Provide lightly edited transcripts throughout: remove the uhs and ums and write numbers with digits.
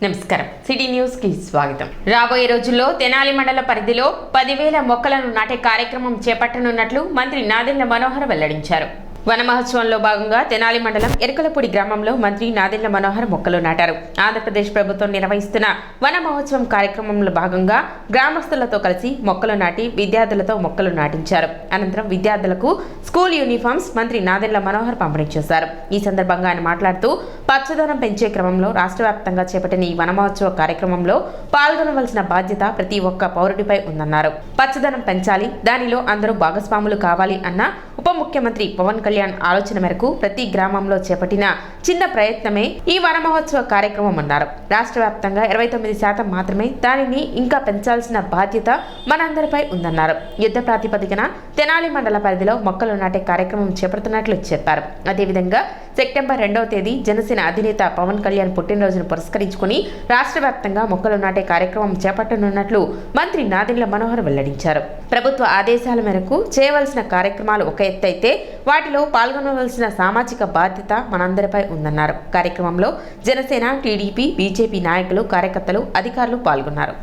నమస్కారం city news కి స్వాగతం. రాబోయే రోజుల్లో తెనాలి మండల పరిధిలో 10,000 మొక్కలను నాటే కార్యక్రమం చేపట్టనున్నట్లు మంత్రి నాదెండ్ల మనోహర్ వెల్లడించారు. వన మహోత్సవంలో భాగంగా తెనాలి మండలం ఎరకలపూడి గ్రామంలో మంత్రి నాదెండ్ల మనోహర్ మొక్కలు నాటారు. ఆంధ్రప్రదేశ్ ప్రభుత్వం నిర్వహిస్తున్న వన మహోత్సవం కార్యక్రమంలో భాగంగా గ్రామస్తులతో కలిసి మొక్కలు నాటి విద్యార్థులతో మొక్కలు నాటించారు. అనంతరం విద్యార్థులకు స్కూల్ యూనిఫామ్స్ మంత్రి నాదెండ్ల మనోహర్ పంపిణీ చేశారు. ఈ సందర్భంగా ఆయన మాట్లాడుతూ పచ్చదనం పెంచే క్రమంలో రాష్ట్ర వ్యాప్తంగా చేపట్టిన ఈ వన మహోత్సవ కార్యక్రమంలో పాల్గొనవలసిన బాధ్యత ప్రతి ఒక్క పౌరుడిపై ఉందన్నారు. పచ్చదనం పెంచాలి, దానిలో అందరూ భాగస్వాములు కావాలి అన్న ఉప ముఖ్యమంత్రి పవన్ కళ్యాణ్ ఆలోచన మేరకు ప్రతి గ్రామంలో చేపట్టిన చిన్న ప్రయత్నమే ఈ వన మహోత్సవ కార్యక్రమం అన్నారు. రాష్ట్ర వ్యాప్తంగా 29% మాత్రమే, దానిని ఇంకా పెంచాల్సిన బాధ్యత మనందరిపై ఉందన్నారు. యుద్ధ ప్రాతిపదికన తెనాలి మండల పరిధిలో మొక్కలు నాటే కార్యక్రమం చేపడుతున్నట్లు చెప్పారు. అదేవిధంగా సెప్టెంబర్ 2వ తేదీ జనసేన అధినేత పవన్ కళ్యాణ్ పుట్టినరోజును పురస్కరించుకుని రాష్ట్ర వ్యాప్తంగా మొక్కలు నాటే కార్యక్రమం చేపట్టనున్నట్లు మంత్రి నాదెండ్ల మనోహర్ వెల్లడించారు. ప్రభుత్వ ఆదేశాల మేరకు చేయవలసిన కార్యక్రమాలు ఒక ఎత్తైతే వాటిలో పాల్గొనవలసిన సామాజిక బాధ్యత మనందరిపై ఉందన్నారు. కార్యక్రమంలో జనసేన, టీడీపీ, బీజేపీ నాయకులు, కార్యకర్తలు, అధికారులు పాల్గొన్నారు.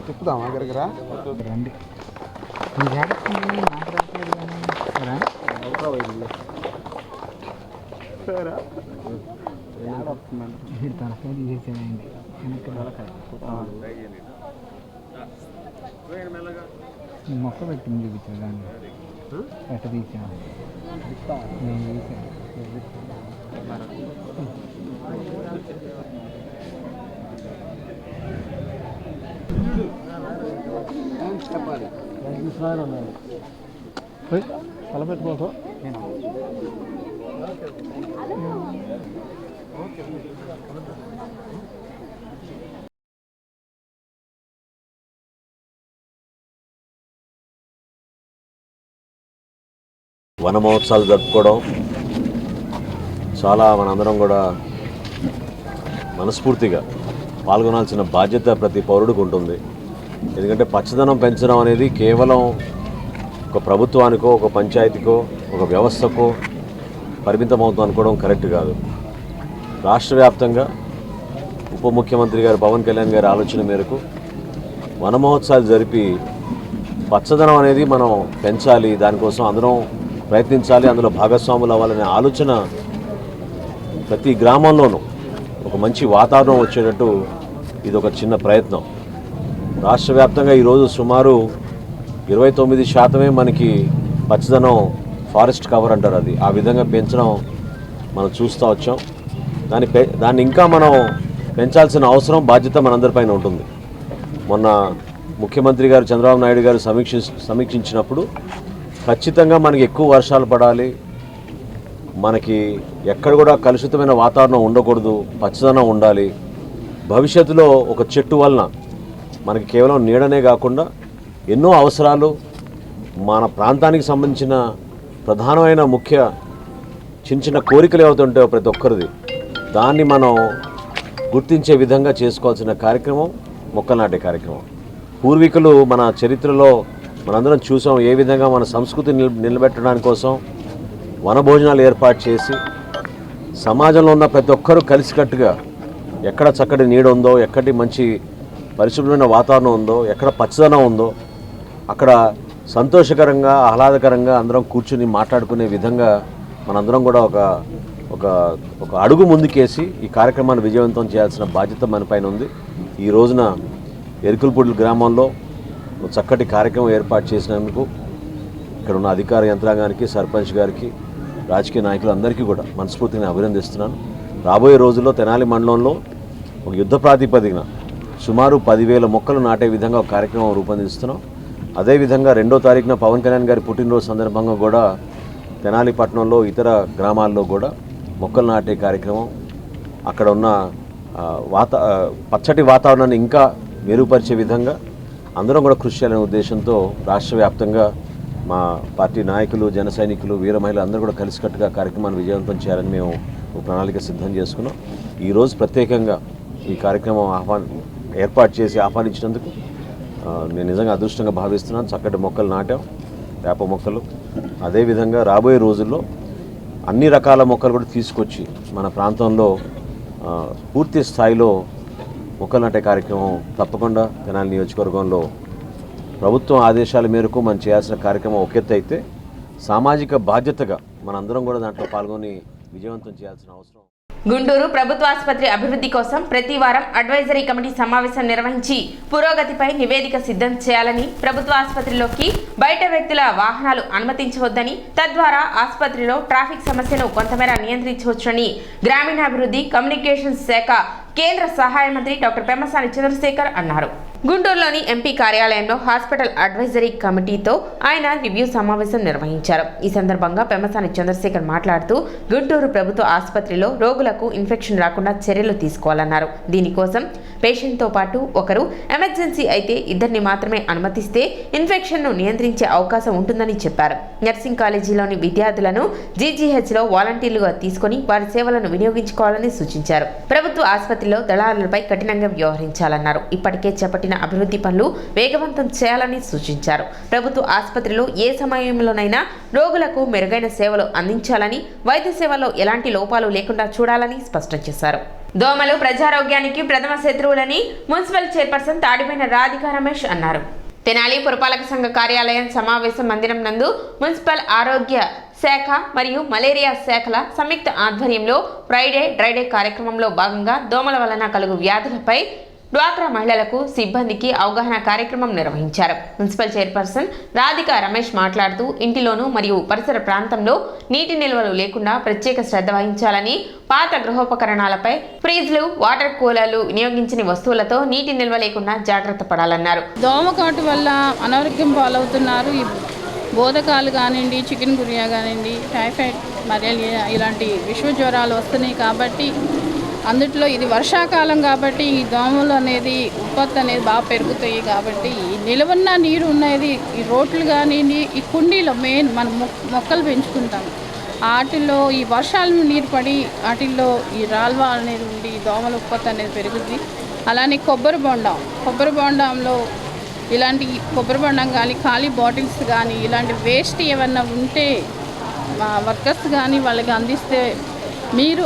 తిప్పుదామా దగ్గర రండి. మొక్క పెట్టి చూపించాను దాన్ని ఎట్ట తీసాను నేను చెప్పాలి అలా పెట్టుకోకు. వన మహోత్సవాలు జరుపుకోవడం చాలా మనందరం కూడా మనస్ఫూర్తిగా పాల్గొనాల్సిన బాధ్యత ప్రతి పౌరుడికి ఉంటుంది. ఎందుకంటే పచ్చదనం పెంచడం అనేది కేవలం ఒక ప్రభుత్వానికో, ఒక పంచాయతీకో, ఒక వ్యవస్థకో పరిమితమవుతుంది అనుకోవడం కరెక్ట్ కాదు. రాష్ట్ర వ్యాప్తంగా ఉప ముఖ్యమంత్రి గారు పవన్ కళ్యాణ్ గారి ఆలోచన మేరకు వన మహోత్సవాలు జరిపి పచ్చదనం అనేది మనం పెంచాలి, దానికోసం అందరం ప్రయత్నించాలి, అందులో భాగస్వాములు అవ్వాలనే ఆలోచన ప్రతి గ్రామంలోనూ ఒక మంచి వాతావరణం వచ్చేటట్టు ఇది ఒక చిన్న ప్రయత్నం. రాష్ట్ర వ్యాప్తంగా ఈరోజు సుమారు 29% మనకి పచ్చదనం ఫారెస్ట్ కవర్ అంటారు, అది ఆ విధంగా పెంచడం మనం చూస్తూ వచ్చాం. దాన్ని ఇంకా మనం పెంచాల్సిన అవసరం, బాధ్యత మనందరిపైన ఉంటుంది. మొన్న ముఖ్యమంత్రి గారు చంద్రబాబు నాయుడు గారు సమీక్షించినప్పుడు ఖచ్చితంగా మనకి ఎక్కువ వర్షాలు పడాలి, మనకి ఎక్కడ కూడా కలుషితమైన వాతావరణం ఉండకూడదు, పచ్చదనం ఉండాలి. భవిష్యత్తులో ఒక చెట్టు వలన మనకి కేవలం నీడనే కాకుండా ఎన్నో అవసరాలు, మన ప్రాంతానికి సంబంధించిన ప్రధానమైన ముఖ్య చిన్న చిన్న కోరికలు ఏవైతుంటాయో ప్రతి ఒక్కరిది, దాన్ని మనం గుర్తించే విధంగా చేసుకోవాల్సిన కార్యక్రమం మొక్కలు నాటే కార్యక్రమం. పూర్వీకులు మన చరిత్రలో మనందరం చూసాం ఏ విధంగా మన సంస్కృతి నిలబెట్టడానికి కోసం వనభోజనాలు ఏర్పాటు చేసి సమాజంలో ఉన్న ప్రతి ఒక్కరూ కలిసికట్టుగా ఎక్కడ చక్కటి నీడ ఉందో, ఎక్కడి మంచి పరిశుభ్రమైన వాతావరణం ఉందో, ఎక్కడ పచ్చదనం ఉందో అక్కడ సంతోషకరంగా, ఆహ్లాదకరంగా అందరం కూర్చుని మాట్లాడుకునే విధంగా మనందరం కూడా ఒక అడుగు ముందుకేసి ఈ కార్యక్రమాన్ని విజయవంతం చేయాల్సిన బాధ్యత మన పైన ఉంది. ఈ రోజున ఎరుకులపూడి గ్రామంలో చక్కటి కార్యక్రమం ఏర్పాటు చేసినందుకు ఇక్కడ ఉన్న అధికార యంత్రాంగానికి, సర్పంచ్ గారికి, రాజకీయ నాయకులు అందరికీ కూడా మనస్ఫూర్తిగా అభినందిస్తున్నాను. రాబోయే రోజుల్లో తెనాలి మండలంలో ఒక యుద్ధ ప్రాతిపదికన సుమారు 10,000 మొక్కలు నాటే విధంగా ఒక కార్యక్రమం రూపొందిస్తున్నాం. అదేవిధంగా 2వ తారీఖున పవన్ కళ్యాణ్ గారి పుట్టినరోజు సందర్భంగా కూడా తెనాలి పట్టణంలో ఇతర గ్రామాల్లో కూడా మొక్కలు నాటే కార్యక్రమం, అక్కడ ఉన్న పచ్చటి వాతావరణాన్ని ఇంకా మెరుగుపరిచే విధంగా అందరం కూడా కృషి చేయాలనే ఉద్దేశంతో రాష్ట్ర వ్యాప్తంగా మా పార్టీ నాయకులు, జన సైనికులు, వీర మహిళలు అందరూ కూడా కలిసికట్టుగా కార్యక్రమాన్ని విజయవంతం చేయాలని మేము ఒక ప్రణాళిక సిద్ధం చేసుకున్నాం. ఈరోజు ప్రత్యేకంగా ఈ కార్యక్రమం ఏర్పాటు చేసి ఆహ్వానించినందుకు నేను నిజంగా అదృష్టంగా భావిస్తున్నాను. చక్కటి మొక్కలు నాటాం, వేప మొక్కలు. అదేవిధంగా రాబోయే రోజుల్లో అన్ని రకాల మొక్కలు కూడా తీసుకొచ్చి మన ప్రాంతంలో పూర్తి స్థాయిలో మొక్కలు నాటే కార్యక్రమం తప్పకుండా తెనాలి నియోజకవర్గంలో ప్రభుత్వం ఆదేశాల మేరకు మనం చేయాల్సిన కార్యక్రమం ఒక ఎత్తు అయితే, సామాజిక బాధ్యతగా మనందరం కూడా దాంట్లో పాల్గొని విజయవంతం చేయాల్సిన అవసరం. గుంటూరు ప్రభుత్వ ఆసుపత్రి అభివృద్ధి కోసం ప్రతి వారం అడ్వైజరీ కమిటీ సమావేశం నిర్వహించి పురోగతిపై నివేదిక సిద్ధం చేయాలని, ప్రభుత్వ ఆసుపత్రిలోకి బయట వ్యక్తుల వాహనాలు అనుమతించవద్దని, తద్వారా ఆసుపత్రిలో ట్రాఫిక్ సమస్యను కొంతమేర నియంత్రించవచ్చని గ్రామీణాభివృద్ధి కమ్యూనికేషన్స్ శాఖ కేంద్ర సహాయ మంత్రి డాక్టర్ పెమ్మసాని చంద్రశేఖర్ అన్నారు. గుంటూరులోని ఎంపీ కార్యాలయంలో హాస్పిటల్ అడ్వైజరీ కమిటీతో ఆయన రివ్యూ సమావేశం నిర్వహించారు. ఈ సందర్భంగా పెమ్మసాని చంద్రశేఖర్ మాట్లాడుతూ, గుంటూరు ప్రభుత్వ ఆసుపత్రిలో రోగులకు ఇన్ఫెక్షన్ రాకుండా చర్యలు తీసుకోవాలన్నారు. దీనికోసం పేషెంట్తో పాటు ఒకరు, ఎమర్జెన్సీ అయితే ఇద్దరిని మాత్రమే అనుమతిస్తే ఇన్ఫెక్షన్ను నియంత్రించే అవకాశం ఉంటుందని చెప్పారు. నర్సింగ్ కాలేజీలోని విద్యార్థులను జీజీహెచ్లో వాలంటీర్లుగా తీసుకుని వారి సేవలను వినియోగించుకోవాలని సూచించారు. ప్రభుత్వ ఆసుపత్రిలో దళారులపై కఠినంగా వ్యవహరించాలన్నారు. ఇప్పటికే చేపట్టిన అభివృద్ధి పనులు వేగవంతం చేయాలని సూచించారు. ప్రభుత్వ ఆసుపత్రిలో ఏ సమయంలోనైనా రోగులకు మెరుగైన సేవలు అందించాలని, వైద్య సేవలో ఎలాంటి లోపాలు లేకుండా చూడాలని స్పష్టం చేశారు. దోమలు ప్రజారోగ్యానికి ప్రథమ శత్రువులని మున్సిపల్ చైర్పర్సన్ తాడిపోయిన రాధికా రమేష్ అన్నారు. తెనాలి పురపాలక సంఘ కార్యాలయం సమావేశ మందిరం నందు మున్సిపల్ ఆరోగ్య శాఖ మరియు మలేరియా శాఖల సంయుక్త ఆధ్వర్యంలో ఫ్రైడే డ్రైడే కార్యక్రమంలో భాగంగా దోమల వలన కలుగు వ్యాధులపై డ్వాక్రా మహిళలకు, సిబ్బందికి అవగాహన కార్యక్రమం నిర్వహించారు. మున్సిపల్ చైర్పర్సన్ రాధికా రమేష్ మాట్లాడుతూ, ఇంటిలోనూ మరియు పరిసర ప్రాంతంలో నీటి నిల్వలు లేకుండా ప్రత్యేక శ్రద్ధ వహించాలని, పాత గృహోపకరణాలపై ఫ్రిజ్లు, వాటర్ కూలర్లు వినియోగించిన వస్తువులతో నీటి నిల్వ లేకుండా జాగ్రత్త పడాలన్నారు. దోమకాటు వల్ల అనారోగ్యం పాలవుతున్నారు. బోధకాలు కానివ్వండి, చికెన్ గురియా కానివ్వండి, టైఫాయిడ్, మలేరియా ఇలాంటి విష జ్వరాలు వస్తున్నాయి. కాబట్టి అందుట్లో ఇది వర్షాకాలం కాబట్టి ఈ దోమలు అనేది ఉత్పత్తి అనేది బాగా పెరుగుతాయి. కాబట్టి ఈ నిలవన్న నీరు ఉన్నది, ఈ రోడ్లు కానివ్వండి, ఈ కుండీలో మెయిన్ మనం మొక్కలు పెంచుకుంటాం. వాటిల్లో ఈ వర్షాలు నీరు పడి వాటిల్లో ఈ రాల్వా అనేది ఉండి దోమల ఉత్పత్తి అనేది పెరుగుద్ది. అలానే కొబ్బరి బొండంలో ఇలాంటి కొబ్బరి బొండం కానీ, ఖాళీ బాటిల్స్ కానీ, ఇలాంటి వేస్ట్ ఏమన్నా ఉంటే వర్కర్స్ కానీ వాళ్ళకి అందిస్తే మీరు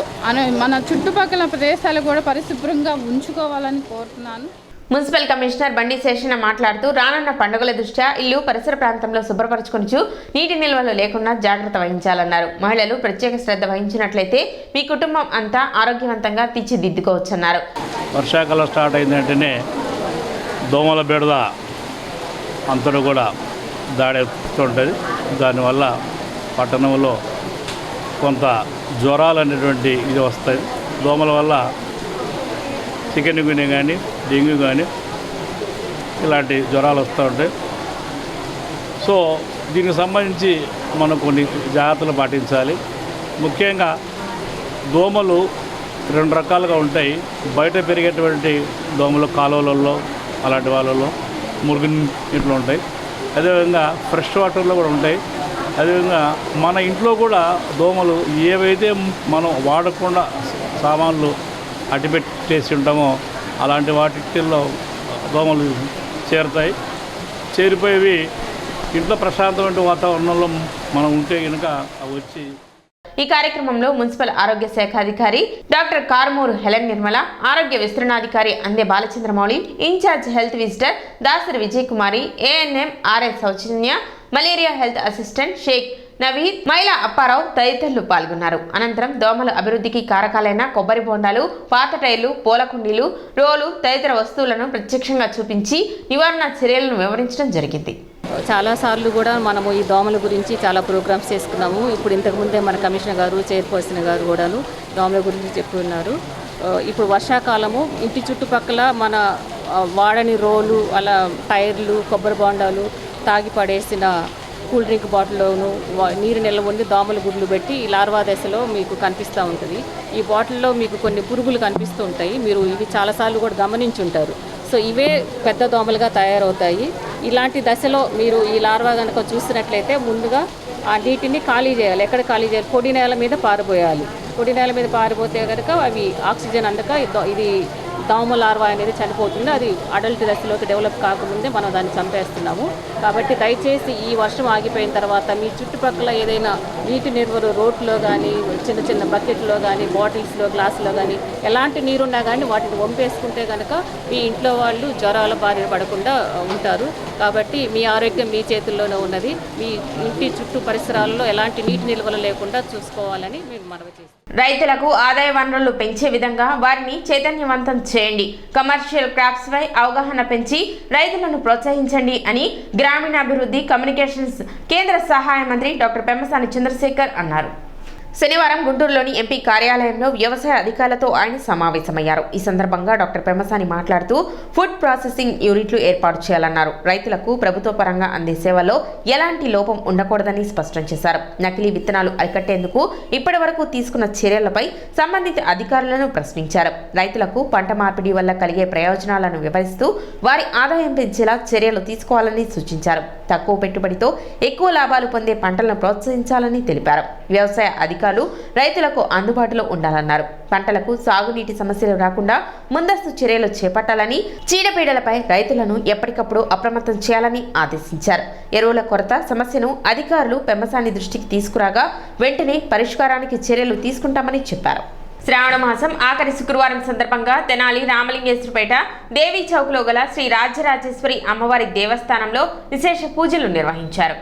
మన చుట్టుపక్కల ప్రదేశాలు కూడా పరిశుభ్రంగా ఉంచుకోవాలని కోరుతున్నాను. మున్సిపల్ కమిషనర్ బండి శేషన్న మాట్లాడుతూ, రానున్న పండుగల దృష్ట్యా ఇల్లు పరిసర ప్రాంతంలో శుభ్రపరచుకొనిచు నీటి నిల్వలు లేకుండా జాగ్రత్త వహించాలన్నారు. మహిళలు ప్రత్యేక శ్రద్ధ వహించినట్లయితే మీ కుటుంబం అంతా ఆరోగ్యవంతంగా తీర్చిదిద్దుకోవచ్చన్నారు. వర్షాకాలం స్టార్ట్ అయిందంటేనే దోమల బెడద అంతటా కూడా దాడేస్తుంటుంది. దానివల్ల పట్టణంలో కొంత జ్వరాలు అనేటువంటి ఇది వస్తాయి. దోమల వల్ల చికెన్ గుని కానీ, డెంగ్యూ కానీ ఇలాంటి జ్వరాలు వస్తూ ఉంటాయి. సో దీనికి సంబంధించి మనం కొన్ని జాగ్రత్తలు పాటించాలి. ముఖ్యంగా దోమలు రెండు రకాలుగా ఉంటాయి. బయట పెరిగేటువంటి దోమలు కాలువలలో, అలాంటి వాళ్ళలో, మురుగు నీటిలో ఉంటాయి. అదేవిధంగా ఫ్రెష్ వాటర్లో కూడా ఉంటాయి. అదేవిధంగా మన ఇంట్లో కూడా దోమలు ఏవైతే మనం వాడకుండా సామాన్లు అట్టిపెట్టేసి ఉంటామో అలాంటి వాటిల్లో దోమలు చేరుతాయి. చేరిపోయేవి ఇంట్లో ప్రశాంతమైన వాతావరణంలో మనం ఉంటే కనుక అవి వచ్చి. ఈ కార్యక్రమంలో మున్సిపల్ ఆరోగ్య శాఖ అధికారి డాక్టర్ కార్మూరు హెలెన్ నిర్మల, ఆరోగ్య విస్తరణాధికారి Ande Balachandramouli, in charge health visitor Dasari Vijay Kumari, ANM RS Soujanya, malaria health assistant Sheikh Naveed, Maila Apparao తదితరులు పాల్గొన్నారు. అనంతరం దోమల అభివృద్ధికి కారకాలైన కొబ్బరి బొండాలు, పాత టైర్లు, పూల కుండీలు, రోలు తదితర వస్తువులను ప్రత్యక్షంగా చూపించి నివారణ చర్యలను వివరించడం జరిగింది. చాలాసార్లు కూడా మనము ఈ దోమల గురించి చాలా ప్రోగ్రామ్స్ చేసుకున్నాము. ఇప్పుడు ఇంతకుముందే మన కమిషనర్ గారు, చైర్పర్సన్ గారు కూడాను దోమల గురించి చెప్పున్నారు. ఇప్పుడు వర్షాకాలము ఇంటి చుట్టుపక్కల మన వాడని రోలు, అలా టైర్లు, కొబ్బరి బొండాలు, తాగి పడేసిన కూల్ డ్రింక్ బాటిల్లోను నీరు నిల్వ ఉండి దోమల గుడ్లు పెట్టి ఈ లార్వా దశలో మీకు కనిపిస్తూ ఉంటుంది. ఈ బాటిల్లో మీకు కొన్ని పురుగులు కనిపిస్తూ ఉంటాయి. మీరు ఇవి చాలాసార్లు కూడా గమనించుంటారు. సో ఇవే పెద్ద దోమలుగా తయారవుతాయి. ఇలాంటి దశలో మీరు ఈ లార్వా కనుక చూసినట్లయితే ముందుగా ఆ నీటిని ఖాళీ చేయాలి. ఎక్కడ ఖాళీ చేయాలి? పొడి నేల మీద పారబోయాలి. పొడి నేల మీద పారిపోతే కనుక అవి ఆక్సిజన్ అందక ఇది దోమ లార్వా అనేది చనిపోతుంది. అది అడల్ట్ దశలోకి డెవలప్ కాకముందే మనం దాన్ని చంపేస్తున్నాము. కాబట్టి దయచేసి ఈ వర్షం ఆగిపోయిన తర్వాత మీ చుట్టుపక్కల ఏదైనా నీటి నిల్వలు రోడ్లో కానీ చిన్న చిన్న బకెట్లో కానీ బాటిల్స్లో గ్లాసులో కానీ ఎలాంటి నీరున్నా కానీ వాటిని వంపేసుకుంటే కనుక మీ ఇంట్లో వాళ్ళు జ్వరాల బారిన పడకుండా ఉంటారు. కాబట్టి మీ ఆరోగ్యం మీ చేతుల్లోనే ఉన్నది. మీ ఇంటి చుట్టూ పరిసరాలలో ఎలాంటి నీటి నిల్వలు లేకుండా చూసుకోవాలని మేము మనవి చేస్తాం. రైతులకు ఆదాయ వనరులు పెంచే విధంగా వారిని చైతన్యవంతం చేయండి. కమర్షియల్ క్రాప్స్ పై అవగాహన పెంచి రైతులను ప్రోత్సహించండి అని గ్రామీణాభివృద్ధి కమ్యూనికేషన్స్ కేంద్ర సహాయ మంత్రి డాక్టర్ పెమ్మసాని చంద్రశేఖర్ అన్నారు. శనివారం గుంటూరులోని ఎంపీ కార్యాలయంలో వ్యవసాయ అధికారులతో ఆయన సమావేశమయ్యారు. ఈ సందర్భంగా డాక్టర్ పెమ్మసాని మాట్లాడుతూ ఫుడ్ ప్రాసెసింగ్ యూనిట్లు ఏర్పాటు చేయాలన్నారు. రైతులకు ప్రభుత్వ పరంగా అందే సేవల్లో ఎలాంటి లోపం ఉండకూడదని స్పష్టం చేశారు. నకిలీ విత్తనాలు అరికట్టేందుకు ఇప్పటి వరకు తీసుకున్న చర్యలపై సంబంధిత అధికారులను ప్రశ్నించారు. రైతులకు పంట మార్పిడి వల్ల కలిగే ప్రయోజనాలను వివరిస్తూ వారి ఆదాయం పెంచేలా చర్యలు తీసుకోవాలని సూచించారు. తక్కువ పెట్టుబడితో ఎక్కువ లాభాలు పొందే పంటలను ప్రోత్సహించాలని తెలిపారు. వ్యవసాయ అధికారులు రైతులకు అందుబాటులో ఉండాలన్నారు. పంటలకు సాగునీటి సమస్యలు రాకుండా ముందస్తు చర్యలు చేపట్టాలని, చీడపీడలపై రైతులను ఎప్పటికప్పుడు అప్రమత్తం చేయాలని ఆదేశించారు. ఎరువుల కొరత సమస్యను అధికారులు పెమ్మసాని దృష్టికి తీసుకురాగా వెంటనే పరిష్కారానికి చర్యలు తీసుకుంటామని చెప్పారు. శ్రావణ మాసం ఆఖరి శుక్రవారం సందర్భంగా తెనాలి రామలింగేశ్వరపేట దేవీ చౌక్లో గల శ్రీ రాజరాజేశ్వరి అమ్మవారి దేవస్థానంలో విశేష పూజలు నిర్వహించారు.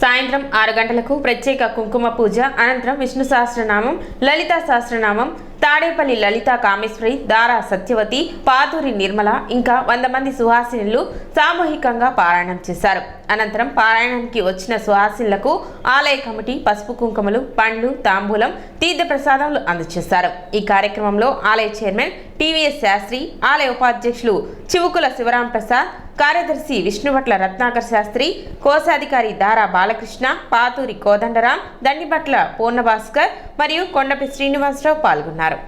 సాయంత్రం 6 గంటలకు ప్రత్యేక కుంకుమ పూజ అనంతరం విష్ణు సహస్రనామం, లలితా సహస్రనామం, తాడేపల్లి లలితా కామేశ్వరి, దారా సత్యవతి, పాతూరి నిర్మల ఇంకా 100 మంది సుహాసినులు సామూహికంగా పారాయణం చేశారు. అనంతరం పారాయణానికి వచ్చిన సుహాసినులకు ఆలయ కమిటీ పసుపు కుంకుమలు, పండ్లు, తాంబూలం, తీర్థ ప్రసాదాలు అందజేశారు. ఈ కార్యక్రమంలో ఆలయ చైర్మన్ టీవీఎస్ శాస్త్రి, ఆలయ ఉపాధ్యక్షులు చివుకుల శివరాం ప్రసాద్, కార్యదర్శి విష్ణువట్ల రత్నాకర్ శాస్త్రి, కోశాధికారి దారా బాలకృష్ణ, పాతూరి కోదండరాం, దండిబట్ల పూర్ణభాస్కర్ మరియు కొండపి శ్రీనివాసరావు పాల్గొన్నారు.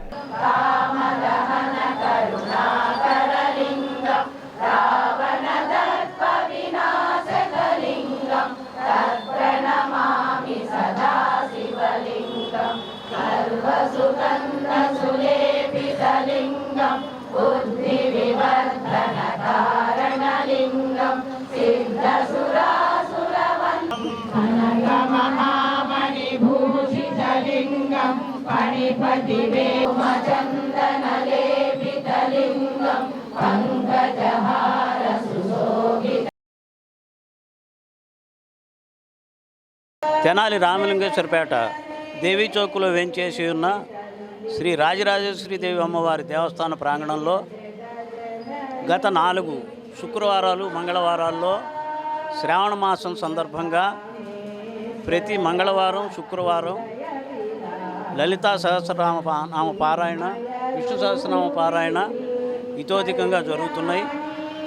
తెనాలి రామలింగేశ్వరపేట దేవీ చౌక్లో వేంచేసి ఉన్న శ్రీ రాజరాజేశ్వరి దేవి అమ్మవారి దేవస్థాన ప్రాంగణంలో గత 4 శుక్రవారాలు మంగళవారాల్లో శ్రావణ మాసం సందర్భంగా ప్రతి మంగళవారం, శుక్రవారం లలితా సహస్రనామ పారాయణ, విష్ణు సహస్రనామ పారాయణ ఇతోధికంగా జరుగుతున్నాయి.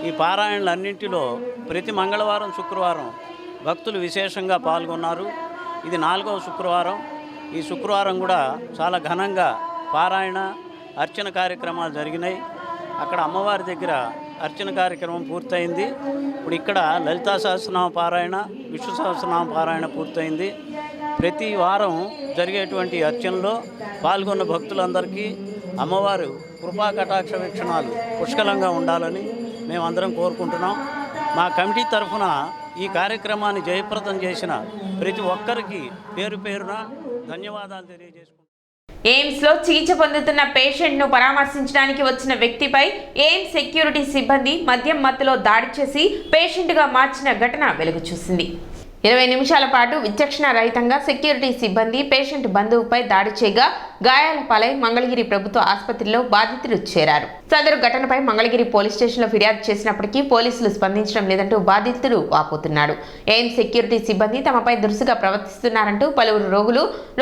ఈ పారాయణలన్నింటిలో ప్రతి మంగళవారం, శుక్రవారం భక్తులు విశేషంగా పాల్గొన్నారు. ఇది 4వ శుక్రవారం. ఈ శుక్రవారం కూడా చాలా ఘనంగా పారాయణ, అర్చన కార్యక్రమాలు జరిగినాయి. అక్కడ అమ్మవారి దగ్గర అర్చన కార్యక్రమం పూర్తయింది. ఇప్పుడు ఇక్కడ లలితా సహస్రనామ పారాయణ, విష్ణు సహస్రనామ పారాయణ పూర్తయింది. ప్రతి వారం జరిగేటువంటి అర్చనలో పాల్గొన్న భక్తులందరికీ అమ్మవారు కృపా కటాక్ష వీక్షణాలు పుష్కలంగా ఉండాలని మేమందరం కోరుకుంటున్నాం. మా కమిటీ తరఫున ఈ కార్యక్రమాన్ని జయప్రదం చేసిన ప్రతి ఒక్కరికి పేరు పేరున ధన్యవాదాలు తెలియజేసుకుంటున్నాం. ఎయిమ్స్ లో చికిత్స పొందుతున్న పేషెంట్ ను పరామర్శించడానికి వచ్చిన వ్యక్తిపై ఎయిమ్స్ సెక్యూరిటీ సిబ్బంది మద్యం మత్తులో దాడి చేసి పేషెంట్ గా మార్చిన ఘటన వెలుగు చూసింది. 20 నిమిషాల పాటు విచక్షణ రహితంగా సెక్యూరిటీ సిబ్బంది పేషెంట్ బంధువుపై దాడి చేయగా గాయాల పాలై మంగళగిరి ప్రభుత్వ ఆసుపత్రిలో బాధితులు చేరారు. సదరు ఘటనపై మంగళగిరి పోలీస్ స్టేషన్లో ఫిర్యాదు చేసినప్పటికీ పోలీసులు స్పందించడం లేదంటూ బాధితుడు వాపోతున్నాడు. ఎయిమ్స్ సెక్యూరిటీ సిబ్బంది తమపై దురుసుగా ప్రవర్తిస్తున్నారంటూ పలువురు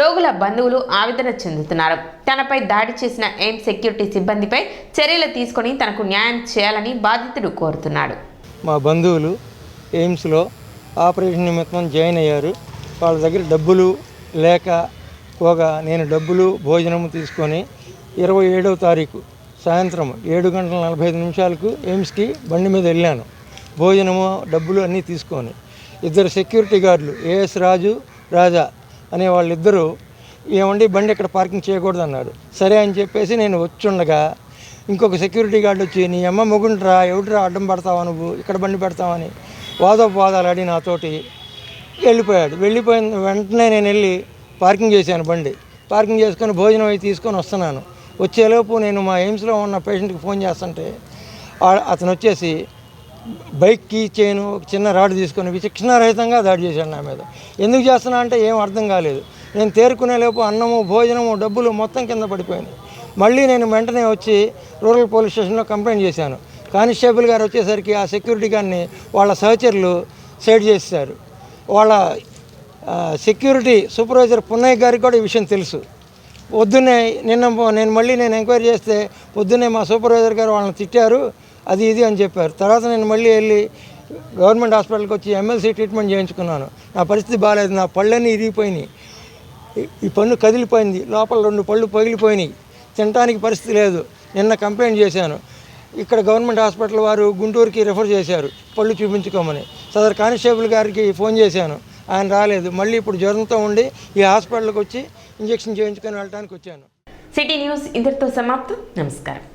రోగుల బంధువులు ఆవేదన చెందుతున్నారు. తనపై దాడి చేసిన ఎయిమ్స్ సెక్యూరిటీ సిబ్బందిపై చర్యలు తీసుకొని తనకు న్యాయం చేయాలని బాధితుడు కోరుతున్నాడు. మా బంధువులు ఎయిమ్స్లో ఆపరేషన్ నిమిత్తం జాయిన్ అయ్యారు. వాళ్ళ దగ్గర డబ్బులు లేక పోగా నేను డబ్బులు భోజనము తీసుకొని 27వ తారీఖు సాయంత్రం 7:45 ఎయిమ్స్కి బండి మీద వెళ్ళాను. భోజనము డబ్బులు అన్నీ తీసుకొని 2 సెక్యూరిటీ గార్డులు ఏఎస్ రాజు రాజా అనే వాళ్ళిద్దరూ ఏమండి బండి ఇక్కడ పార్కింగ్ చేయకూడదు అన్నారు. సరే అని చెప్పేసి నేను వచ్చుండగా ఇంకొక సెక్యూరిటీ గార్డు వచ్చి నీ అమ్మ మొగుంట్రా ఎవడురా అడ్డం పడతావా నువ్వు ఇక్కడ బండి పెడతావని వాదోపవాదాలు ఆడి నాతోటి వెళ్ళిపోయాడు. వెళ్ళిపోయిన వెంటనే నేను వెళ్ళి పార్కింగ్ చేశాను. బండి పార్కింగ్ చేసుకొని భోజనం అవి తీసుకొని వస్తున్నాను. వచ్చేలోపు నేను మా ఎయిమ్స్లో ఉన్న పేషెంట్కి ఫోన్ చేస్తుంటే అతను వచ్చేసి బైక్ కీ చైను చిన్న రాడ్ తీసుకొని విచక్షణారహితంగా దాడి చేశాడు నా మీద. ఎందుకు చేస్తున్నా అంటే ఏం అర్థం కాలేదు. నేను తేరుకునేలోపు అన్నము భోజనము డబ్బులు మొత్తం కింద పడిపోయినాయి. మళ్ళీ నేను వెంటనే వచ్చి రూరల్ పోలీస్ స్టేషన్లో కంప్లైంట్ చేశాను. కానిస్టేబుల్ గారు వచ్చేసరికి ఆ సెక్యూరిటీ గారిని వాళ్ళ సహచరులు సైడ్ చేశారు. వాళ్ళ సెక్యూరిటీ సూపర్వైజర్ పున్నయ్య గారికి కూడా ఈ విషయం తెలుసు. పొద్దున్నే నేను ఎంక్వైరీ చేస్తే పొద్దున్నే మా సూపర్వైజర్ గారు వాళ్ళని తిట్టారు అది ఇది అని చెప్పారు. తర్వాత నేను మళ్ళీ వెళ్ళి గవర్నమెంట్ హాస్పిటల్కి వచ్చి ఎమ్మెల్సీ ట్రీట్మెంట్ చేయించుకున్నాను. నా పరిస్థితి బాగాలేదు. నా పళ్ళన్నీ ఇరిగిపోయినాయి. ఈ పన్ను కదిలిపోయింది. లోపల 2 పళ్ళు పగిలిపోయినాయి. తినడానికి పరిస్థితి లేదు. నిన్న కంప్లైంట్ చేశాను. ఇక్కడ గవర్నమెంట్ హాస్పిటల్ వారు గుంటూరుకి రిఫర్ చేశారు పళ్ళు చూపించుకోమని. సదరు కానిస్టేబుల్ గారికి ఫోన్ చేశాను, ఆయన రాలేదు. మళ్ళీ ఇప్పుడు జ్వరంతో ఉండి ఈ హాస్పిటల్కి వచ్చి ఇంజెక్షన్ చేయించుకొని వెళ్ళడానికి వచ్చాను. సిటీ న్యూస్ ఇంతటితో సమాప్తం. నమస్కారం.